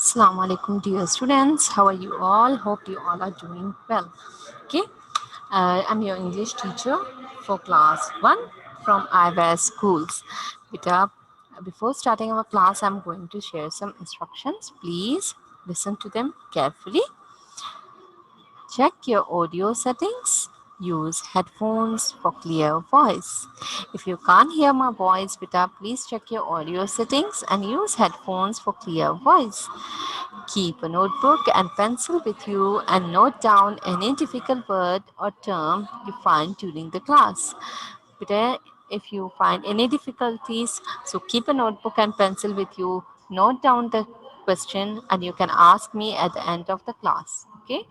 Assalamu alaikum, dear students. How are you all? Hope you all are doing well. Okay, I'm your English teacher for class 1 from IVS schools. Beta, before starting our class, I'm going to share some instructions. Please listen to them carefully. Check your audio settings. Use headphones for clear voice. If you can't hear my voice, beta, please check your audio settings and use headphones for clear voice. Keep a notebook and pencil with you and note down any difficult word or term you find during the class. But if you find any difficulties, so keep a notebook and pencil with you, note down the question, and you can ask me at the end of the class. Okay?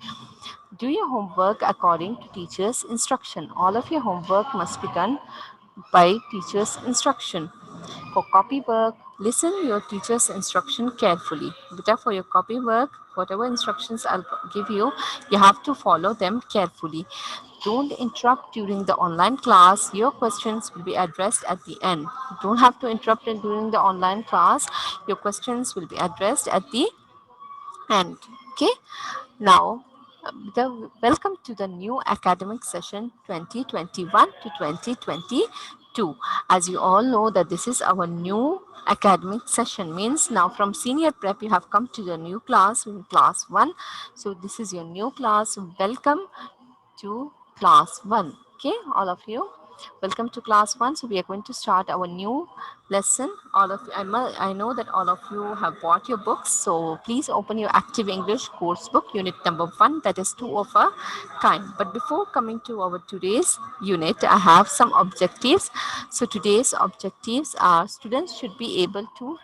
Do your homework according to teacher's instruction. All of your homework must be done by teacher's instruction. For copy work, listen your teacher's instruction carefully. Beta, for your copy work, whatever instructions I'll give you, you have to follow them carefully. Don't interrupt during the online class. Your questions will be addressed at the end. You don't have to interrupt during the online class. Your questions will be addressed at the end. Okay. Now, welcome to the new academic session 2021 to 2022. As you all know that this is our new academic session, means now from senior prep you have come to the new class in class 1. So this is your new class. Welcome to class 1. Okay, all of you, welcome to class 1. So we are going to start our new lesson. All of you, I know that all of you have bought your books, so please open your active English course book, unit number 1, that is 2 of a kind. But before coming to our today's unit, I have some objectives. So today's objectives are: students should be able to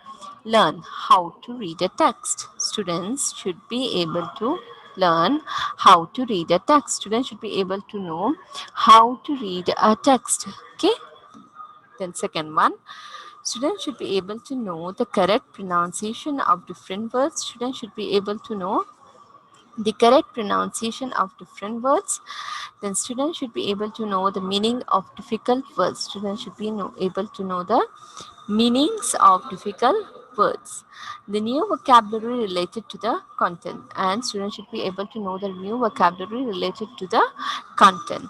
learn how to read a text. Students should be able to learn how to read a text. Students should be able to know how to read a text. Okay. Then second one, students should be able to know the correct pronunciation of different words. Students should be able to know the correct pronunciation of different words. Then students should be able to know the meaning of difficult words. Students should be able to know the meanings of difficult words, the new vocabulary related to the content, and students should be able to know the new vocabulary related to the content.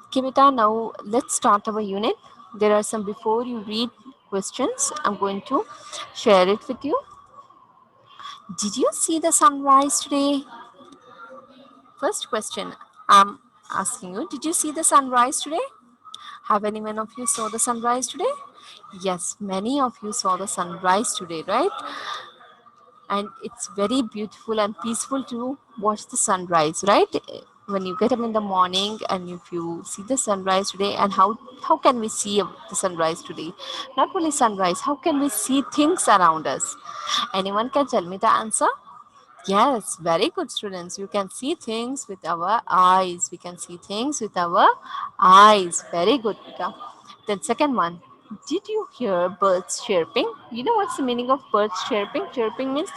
Kivita, now let's start our unit. There are some before you read questions. I'm going to share it with you. Did you see the sunrise today? First question I'm asking you, did you see the sunrise today? Have any one of you saw the sunrise today? Yes, many of you saw the sunrise today, right? And it's very beautiful and peaceful to watch the sunrise, right? When you get up in the morning and if you see the sunrise today, and how can we see the sunrise today? Not only sunrise, how can we see things around us? Anyone can tell me the answer? Yes, very good, students. You can see things with our eyes. We can see things with our eyes. Very good, Pita. Then second one, did you hear birds chirping? You know what's the meaning of birds chirping? Chirping means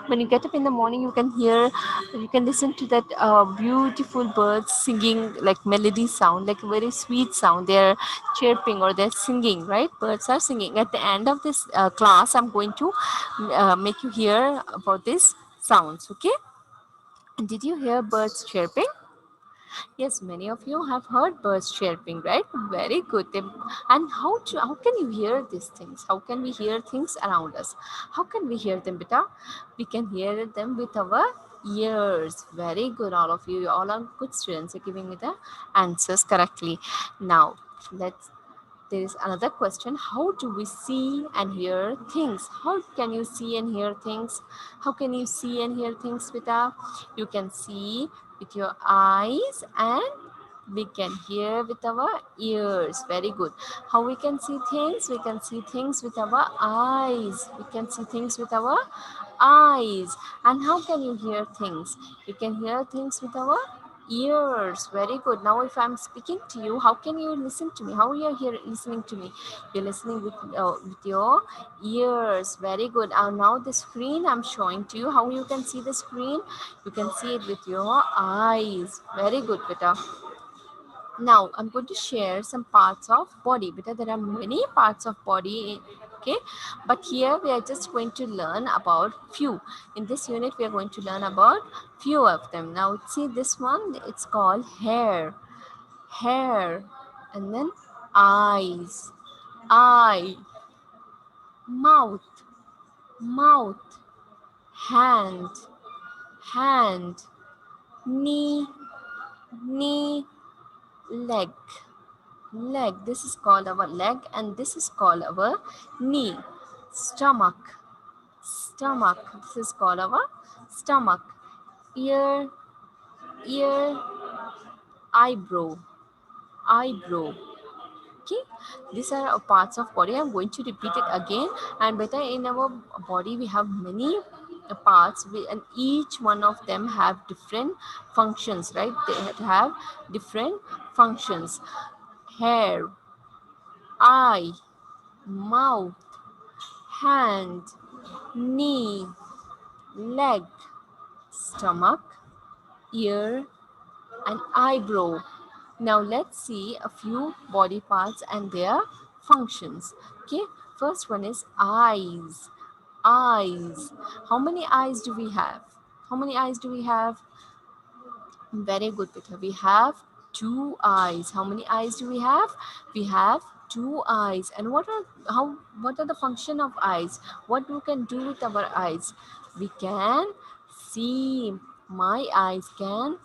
when you get up in the morning, you can listen to that beautiful birds singing like melody sound, like a very sweet sound. They're chirping or they're singing, right? Birds are singing. At the end of this class, I'm going to make you hear about this sounds. Okay, did you hear birds chirping? Yes, many of you have heard birds chirping, right? Very good. And how can you hear these things? How can we hear things around us? How can we hear them, beta? We can hear them with our ears. Very good, all of you. You all are good students. You're giving me the answers correctly. Now, let's there is another question: how do we see and hear things? How can you see and hear things? How can you see and hear things, Vita? You can see with your eyes and we can hear with our ears. Very good. How we can see things? We can see things with our eyes. We can see things with our eyes. And how can you hear things? You can hear things with our ears. Very good. Now if I'm speaking to you, how can you listen to me? How are you here listening to me? You're listening with your ears. Very good. Now the screen I'm showing to you, how you can see the screen? You can see it with your eyes. Very good, beta. Now I'm going to share some parts of body. Beta, there are many parts of body Okay, but here we are just going to learn about few. In this unit we are going to learn about few of them. Now see this one, it's called hair. Hair. And then eyes, eye, mouth, mouth, hand, hand, knee, knee, leg, leg. This is called our leg and this is called our knee. Stomach, stomach. This is called our stomach. Ear, ear, eyebrow, eyebrow. Okay, these are our parts of body. I'm going to repeat it again. And better, in our body we have many parts, and each one of them have different functions, right? They have different functions. Hair, eye, mouth, hand, knee, leg, stomach, ear, and eyebrow. Now let's see a few body parts and their functions. Okay, first one is eyes. Eyes. How many eyes do we have? How many eyes do we have? Very good, Peter. We have two eyes. How many eyes do we have? We have two eyes. And what are the function of eyes? What we can do with our eyes? We can see. My eyes can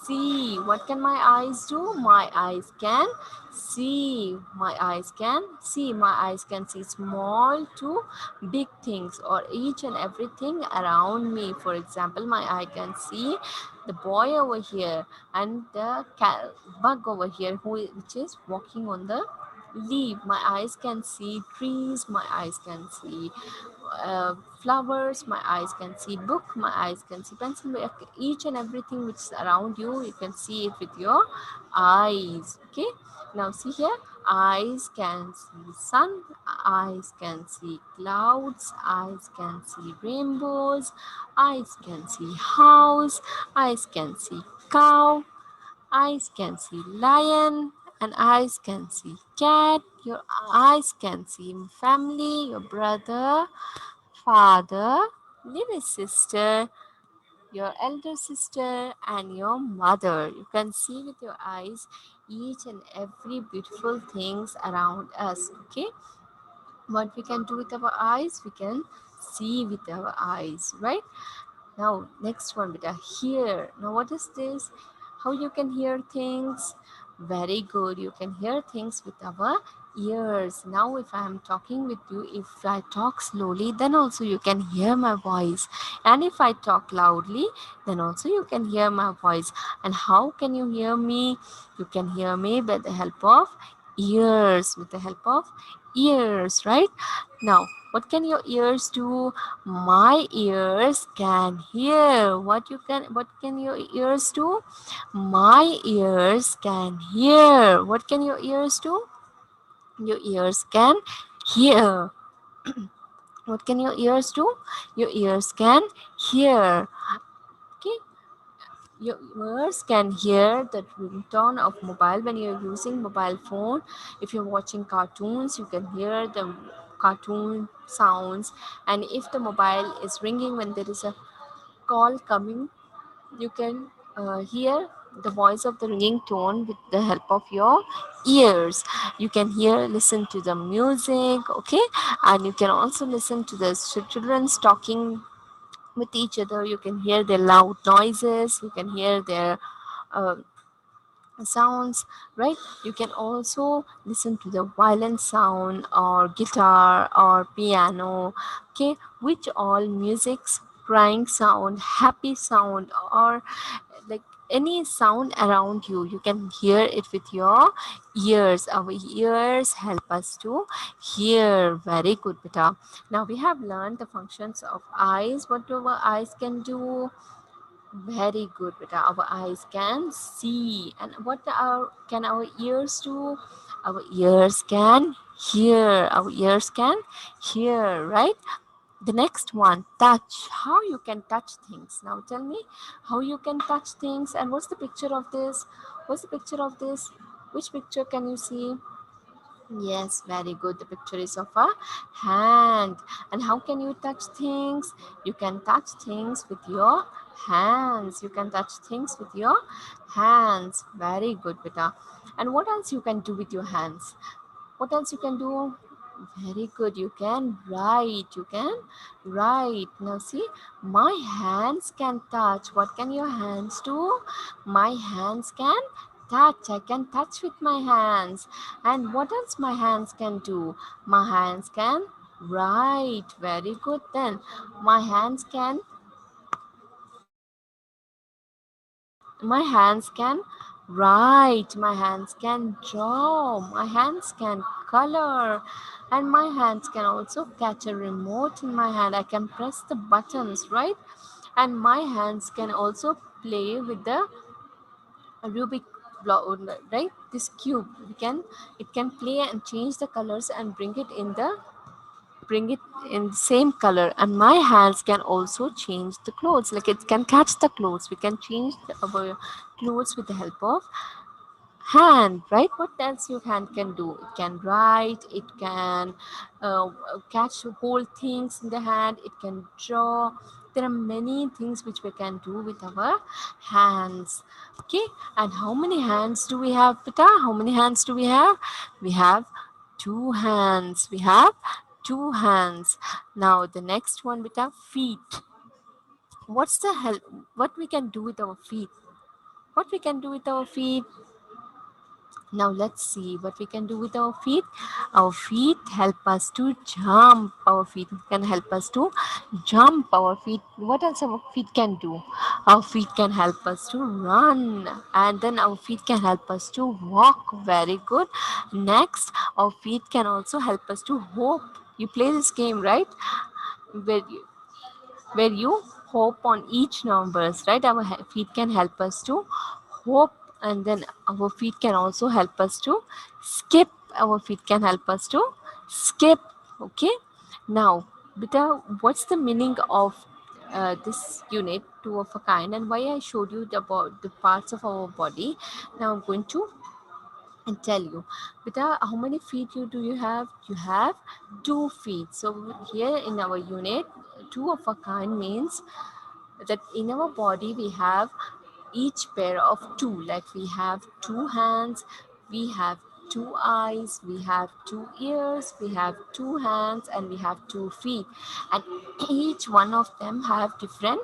see. What can my eyes do? My eyes can see. My eyes can see. My eyes can see small to big things or each and everything around me. For example, my eye can see the boy over here and the bug over here which is walking on the leaf. My eyes can see trees, my eyes can see flowers, my eyes can see book, my eyes can see pencil. Each and everything which is around you, you can see it with your eyes. Okay, now see here, eyes can see sun, eyes can see clouds, eyes can see rainbows, eyes can see house, eyes can see cow, eyes can see lion, and eyes can see cat. Your eyes can see family, your brother, father, little sister, your elder sister, and your mother. You can see with your eyes each and every beautiful things around us. Okay, what we can do with our eyes, we can see with our eyes, right? Now, next one, beta, hear. Now, what is this? How you can hear things? Very good. You can hear things with our ears. Now, if I am talking with you, if I talk slowly, then also you can hear my voice. And if I talk loudly, then also you can hear my voice. And how can you hear me? You can hear me by the help of ears, with the help of ears, right? Now, what can your ears do? My ears can hear. What can your ears do? My ears can hear. What can your ears do? Your ears can hear. What can your ears do? Your ears can hear. Okay, your ears can hear the ringtone of mobile when you're using mobile phone. If you're watching cartoons, you can hear the cartoon sounds. And if the mobile is ringing when there is a call coming, you can hear the voice of the ringing tone with the help of your ears. You can listen to the music. Okay, and you can also listen to the children talking with each other. You can hear their loud noises, you can hear their uh, sounds, right? You can also listen to the violin sound or guitar or piano. Okay, which all musics, crying sound, happy sound, or like any sound around you, you can hear it with your ears. Our ears help us to hear. Very good, beta. Now we have learned the functions of eyes, what our eyes can do. Very good, beta. Our eyes can see. And what can our ears do? Our ears can hear. Our ears can hear, right? The next one, touch. How you can touch things. Now tell me how you can touch things. And what's the picture of this? What's the picture of this? Which picture can you see? Yes, very good. The picture is of a hand. And how can you touch things? You can touch things with your hands. You can touch things with your hands. Very good, beta. And what else you can do with your hands? What else you can do? Very good. You can write. You can write. Now see, my hands can touch. What can your hands do? My hands can touch. I can touch with my hands. And what else my hands can do? My hands can write. Very good then. My hands can My hands can write, my hands can draw, my hands can color, and my hands can also catch a remote in my hand. I can press the buttons, right? And my hands can also play with the Rubik block, right? This cube, it can play and change the colors and bring it in the same color. And my hands can also change the clothes, like it can catch the clothes. We can change our clothes with the help of hand, right? What else your hand can do? It can write, it can catch whole things in the hand, it can draw. There are many things which we can do with our hands. Okay, and how many hands do we have, Pita? How many hands do we have? We have two hands. We have two hands. Now the next one, Pita, feet. What's the help? What we can do with our feet? What we can do with our feet? Now let's see what we can do with our feet. Our feet help us to jump. Our feet can help us to jump. Our feet, what else our feet can do? Our feet can help us to run. And then our feet can help us to walk. Very good. Next, our feet can also help us to hope. You play this game, right? Where you hope on each numbers, right? Our feet can help us to hope. And then our feet can also help us to skip. Our feet can help us to skip. Okay, now beta, what's the meaning of this unit, two of a kind, and why I showed you about the parts of our body? Now I'm going to and tell you, beta, how many feet you have? You have 2 feet. So here in our unit, two of a kind means that in our body we have each pair of two, like we have two hands, we have two eyes, we have two ears, we have two hands, and we have 2 feet, and each one of them have different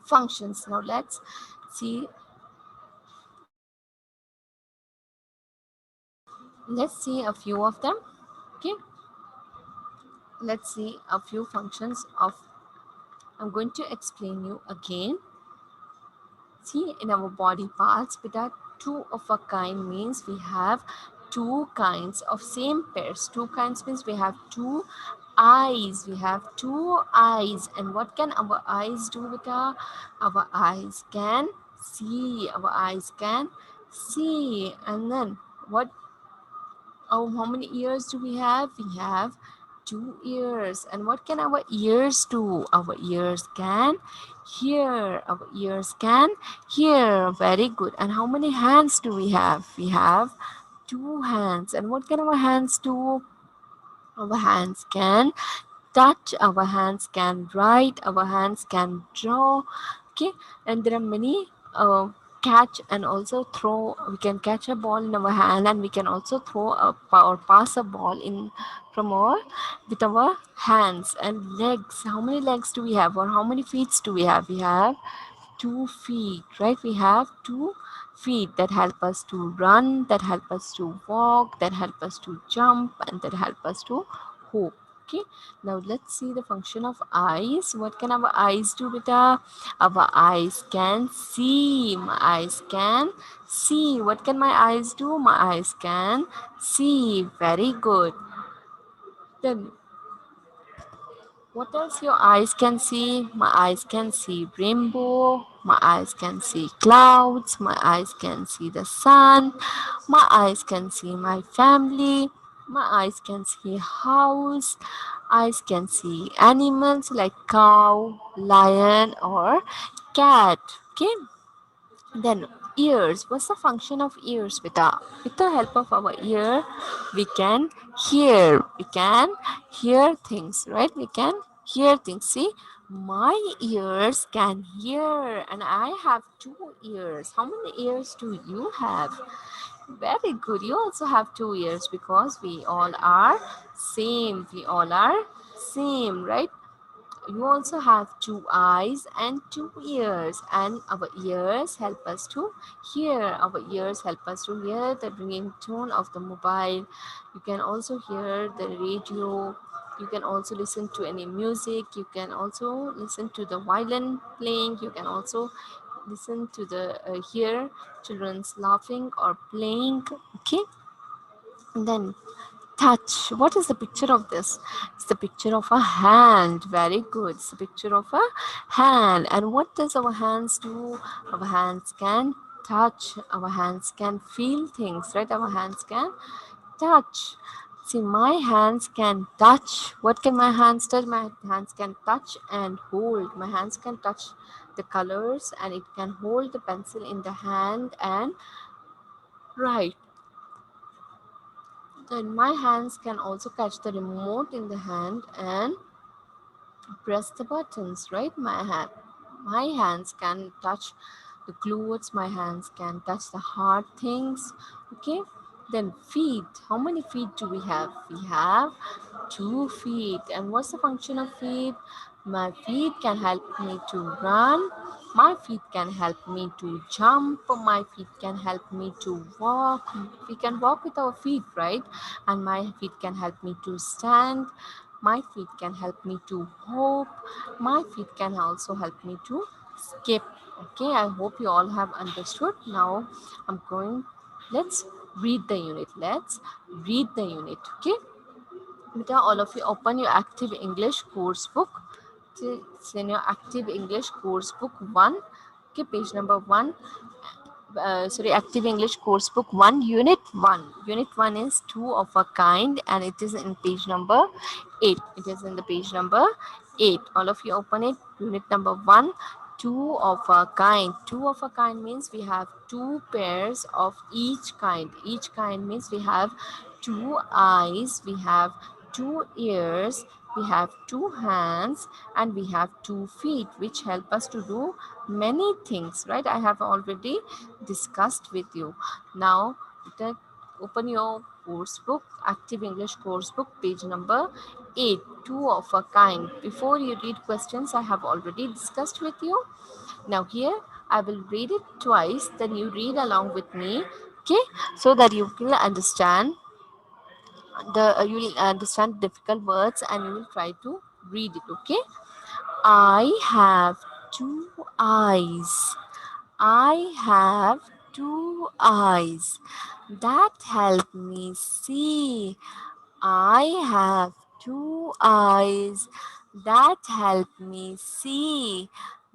functions. Now see let's see a few of them. Okay, let's see a few functions of. I'm going to explain you again. See, in our body parts, beta, two of a kind means we have two kinds of same pairs. Two kinds means we have two eyes. We have two eyes. And what can our eyes do, beta? Our eyes can see. Our eyes can see. And then what? Oh, how many ears do we have? We have 2 ears. And what can our ears do? Our ears can hear. Our ears can hear. Very good. And how many hands do we have? We have 2 hands. And what can our hands do? Our hands can touch, our hands can write, our hands can draw. Okay, and there are many catch and also throw. We can catch a ball in our hand, and we can also throw or pass a ball in from our with our hands. And legs, how many legs do we have, or how many feet do we have? We have 2 feet, right? We have 2 feet that help us to run, that help us to walk, that help us to jump, and that help us to hope. Okay, now let's see the function of eyes. What can our eyes do, beta? Our eyes can see. My eyes can see. What can my eyes do? My eyes can see. Very good. Then what else your eyes can see? My eyes can see rainbow. My eyes can see clouds. My eyes can see the sun. My eyes can see my family. My eyes can see house. Eyes can see animals like cow, lion, or cat. Okay. Then Ears. What's the function of ears, beta? With the help of our ear, we can hear. We can hear things, right? We can hear things. See, my ears can hear, and I have two ears. How many ears do you have? Very good. You also have two ears because we all are same. We all are same, right? You also have two eyes and two ears, and our ears help us to hear. Our ears help us to hear the ringtone of the mobile. You can also hear the radio. You can also listen to any music. You can also listen to the violin playing. You can also listen to the hear children's laughing or playing. Okay, and then touch. What is the picture of this? It's the picture of a hand. Very good. It's the picture of a hand. And what does our hands do? Our hands can touch. Our hands can feel things, right? Our hands can touch. See, my hands can touch. What can my hands touch? My hands can touch and hold. My hands can touch the colors, and it can hold the pencil in the hand and write. Then my hands can also catch the remote in the hand and press the buttons, right? My hands can touch the clothes, my hands can touch the hard things. Okay, then feet. How many feet do we have? We have 2 feet. And what's the function of feet? My feet can help me to run. My feet can help me to jump. My feet can help me to walk. We can walk with our feet, right? And my feet can help me to stand. My feet can help me to hop. My feet can also help me to skip. Okay, I hope you all have understood. Now I'm going, let's read the unit. Let's read the unit. Okay, Beta, all of you open your active English course book. It's in your active English course book 1. Okay, page number 1. Sorry, active English course book 1, unit 1. Unit 1 is two of a kind, and it is in page number 8. It is in the page number 8. All of you open it. Unit number 1, two of a kind. Two of a kind means we have two pairs of each kind. Each kind means we have two eyes, we have two ears, we have two hands, and we have 2 feet, which help us to do many things, right? I have already discussed with you. Now open your course book, active English course book, page number 8, two of a kind. Before you read questions, I have already discussed with you. Now here I will read it twice, then you read along with me, okay, so that you will understand you will understand difficult words, and you will try to read it. Okay, I have two eyes. I have two eyes that help me see. I have two eyes that help me see.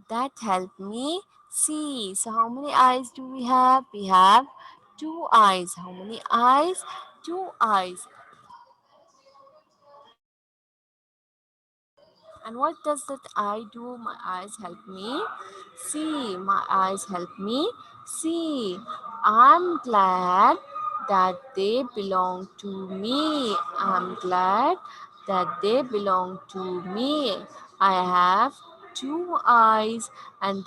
That help me see. So, how many eyes do we have? We have two eyes. How many eyes? Two eyes. And what does that eye do? My eyes help me see. My eyes help me see. I'm glad that they belong to me. I'm glad that they belong to me. I have two eyes, and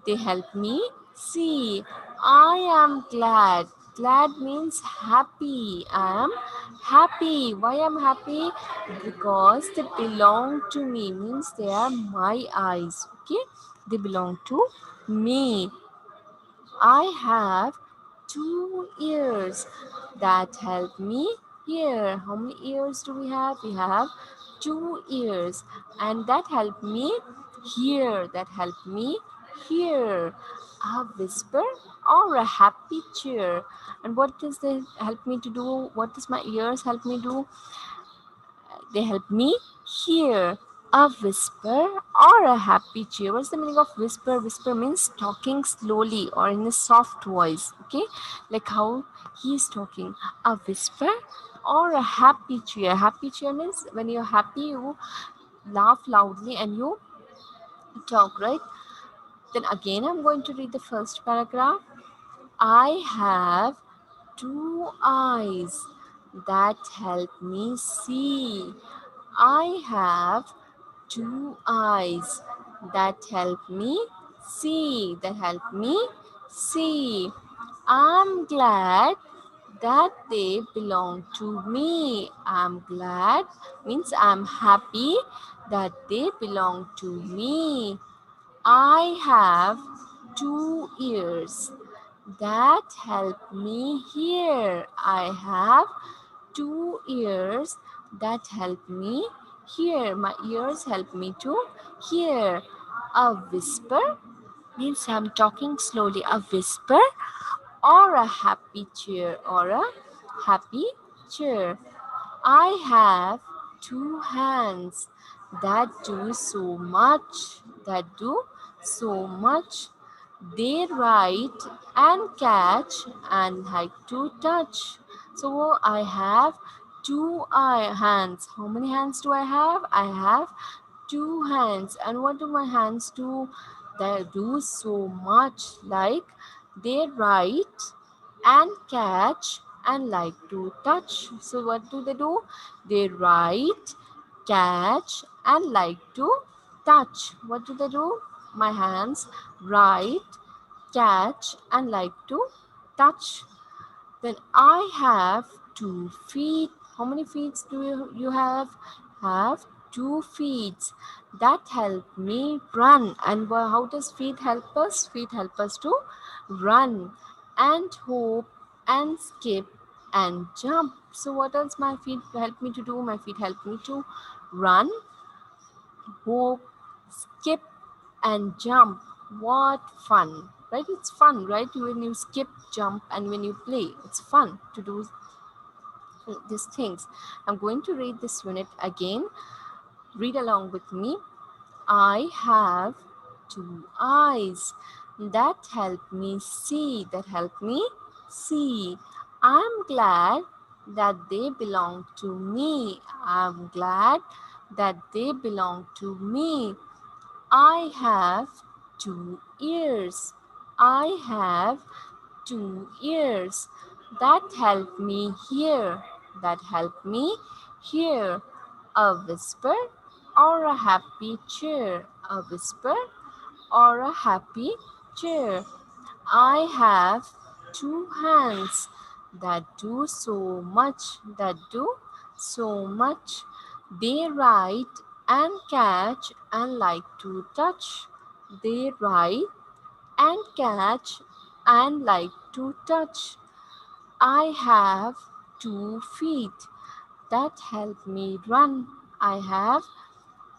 they help me see. I am glad. Glad means happy. I am happy. Why I'm happy? Because they belong to me. Means they are my eyes. Okay? They belong to me. I have two ears that help me hear. How many ears do we have? We have two ears, and that help me hear. That help me hear. A whisper or a happy cheer. And what does they help me to do? What does my ears help me do? They help me hear a whisper or a happy cheer. What's the meaning of whisper? Whisper means talking slowly or in a soft voice. Okay, like how he is talking. A whisper or a happy cheer. Happy cheer means when you're happy, you laugh loudly and you talk, right? Then again, I'm going to read the first paragraph. I have two eyes that help me see. I have two eyes that help me see. That help me see. I'm glad that they belong to me. I'm glad means I'm happy that they belong to me. I have two ears that help me hear. I have two ears that help me hear. My ears help me to hear. A whisper means I'm talking slowly. A whisper or a happy cheer or a happy cheer. I have two hands that do so much, that do so much. They write and catch and like to touch. So I have two hands. How many hands do I have? I have two hands. And what do my hands do? They do so much, like they write and catch and like to touch. So what do? They write, catch and like to touch. What do they do? My hands write, catch and like to touch. Then I have two feet. How many feet do you have? Have two feet that help me run. And how does feet help us? Feet help us to run and hop and skip and jump. So what else my feet help me to do? My feet help me to run, hop, skip and jump. What fun, right? It's fun, right? When you skip, jump, and when you play, it's fun to do these things. I'm going to read this unit again. Read along with me. I have two eyes that help me see, that help me see. I'm glad that they belong to me. I'm glad that they belong to me. I have two ears. I have two ears that help me hear, that help me hear. A whisper or a happy cheer, a whisper or a happy cheer. I have two hands that do so much, that do so much. They write and catch and like to touch. They write and catch and like to touch. I have two feet that help me run. I have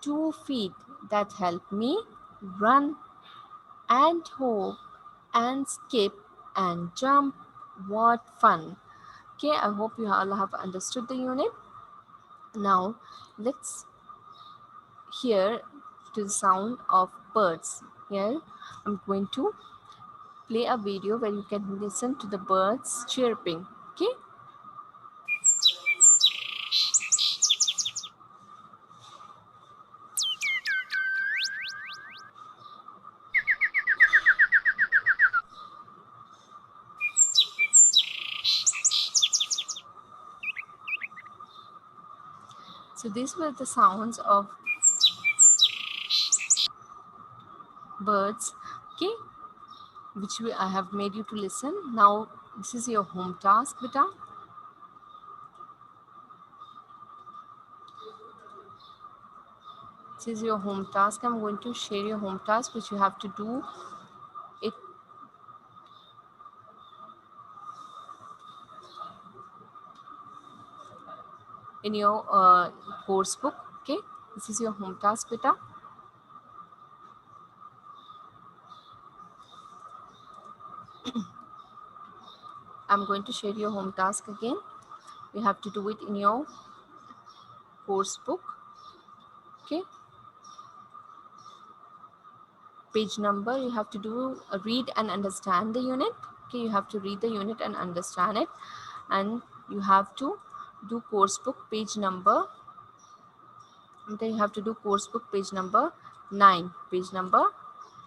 two feet that help me run and hop and skip and jump. What fun! Okay, I hope you all have understood the unit. Now, let's hear to the sound of birds. Here, I'm going to play a video where you can listen to the birds chirping. Okay. So these were the sounds of birds. Okay, I have made you to listen. Now this is your home task, beta. This is your home task. I'm going to share your home task, which you have to do it in your course book. Okay, this is your home task, beta. I'm going to share your home task again. You have to do it in your course book. Okay, page number you have to do read and understand the unit. Okay, you have to read the unit and understand it, and you have to do course book page number. And then you have to do course book page number 9, page number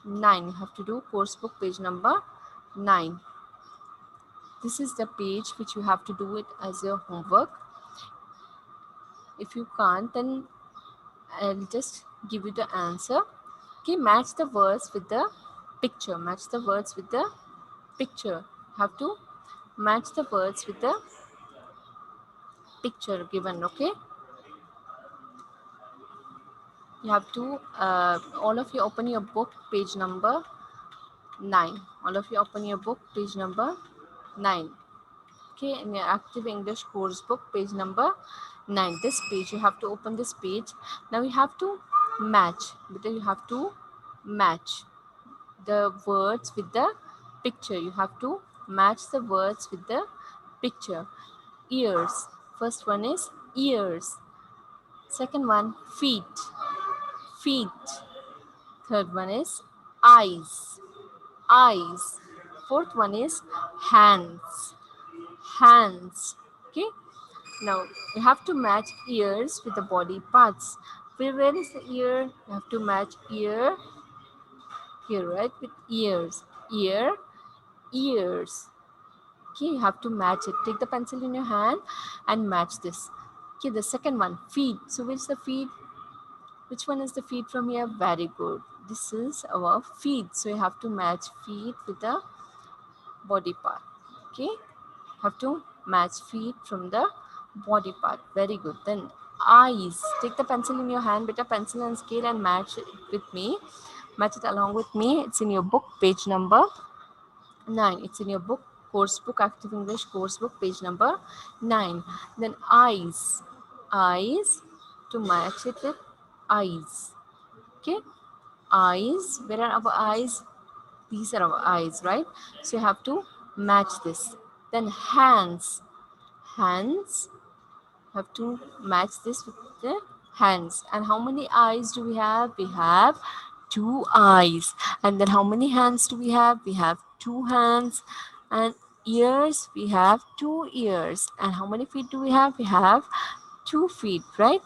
9. You have to do course book page number 9. This is the page which you have to do it as your homework. If you can't, then I'll just give you the answer. Okay, match the words with the picture. Match the words with the picture. Have to match the words with the picture given. Okay, you have to all of you open your book page number 9. All of you open your book page number 9. Okay, in your active English course book page number 9. This page you have to open this page. Now you have to match, because you have to match the words with the picture. You have to match the words with the picture. Ears. First one is ears. Second one, feet. Feet. Third one is eyes. Eyes. Fourth one is hands. Hands. Okay. Now you have to match ears with the body parts. Where is the ear? You have to match ear here, right? With ears. Ear, ears. Okay, you have to match it. Take the pencil in your hand and match this. Okay, the second one, feet. So which the feet? Which one is the feet from here? Very good. This is our feet. So you have to match feet with the body part. Okay, have to match feet from the body part. Very good. Then eyes. Take the pencil in your hand with a pencil and scale and match it with me. Match it along with me. It's in your book, page number 9. It's in your book, course book, active English course book, page number 9. Then eyes. Eyes, to match it with eyes. Okay, eyes. Where are our eyes? These are our eyes, right? So you have to match this. Then hands. Hands, have to match this with the hands. And how many eyes do we have? We have two eyes. And then how many hands do we have? We have two hands. And ears, we have two ears. And how many feet do we have? We have 2 feet, right?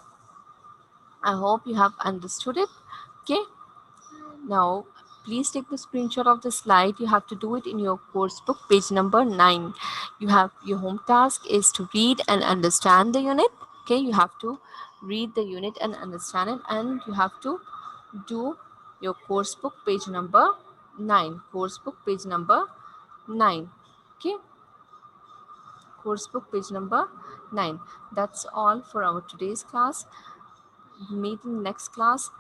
I hope you have understood it. Okay, now please take the screenshot of the slide. You have to do it in your course book, page number 9. You have your home task is to read and understand the unit. Okay, you have to read the unit and understand it, and you have to do your course book page number 9. Course book page number 9. Okay, course book page number 9. That's all for our today's class. Meet in next class.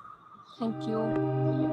Thank you.